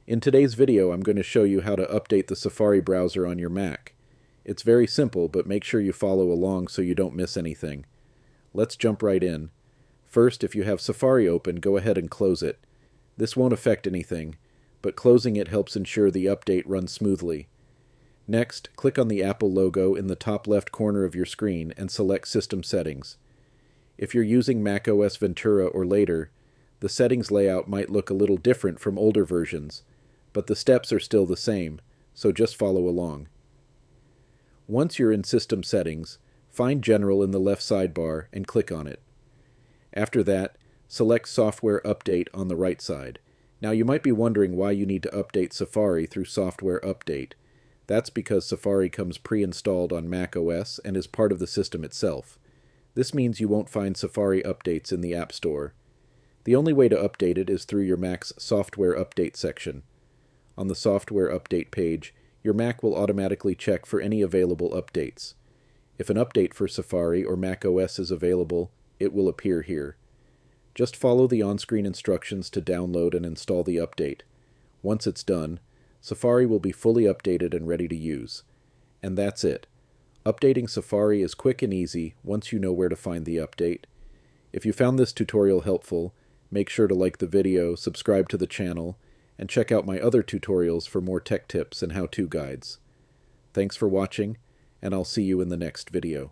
In today's video, I'm going to show you how to update the Safari browser on your Mac. It's very simple, but make sure you follow along so you don't miss anything. Let's jump right in. First, if you have Safari open, go ahead and close it. This won't affect anything, but closing it helps ensure the update runs smoothly. Next, click on the Apple logo in the top left corner of your screen and select System Settings. If you're using macOS Ventura or later, the settings layout might look a little different from older versions, but the steps are still the same, so just follow along. Once you're in System Settings, find General in the left sidebar and click on it. After that, select Software Update on the right side. Now you might be wondering why you need to update Safari through Software Update. That's because Safari comes pre-installed on macOS and is part of the system itself. This means you won't find Safari updates in the App Store. The only way to update it is through your Mac's Software Update section. On the Software Update page, your Mac will automatically check for any available updates. If an update for Safari or macOS is available, it will appear here. Just follow the on-screen instructions to download and install the update. Once it's done, Safari will be fully updated and ready to use. And that's it. Updating Safari is quick and easy once you know where to find the update. If you found this tutorial helpful, make sure to like the video, subscribe to the channel, and check out my other tutorials for more tech tips and how-to guides. Thanks for watching, and I'll see you in the next video.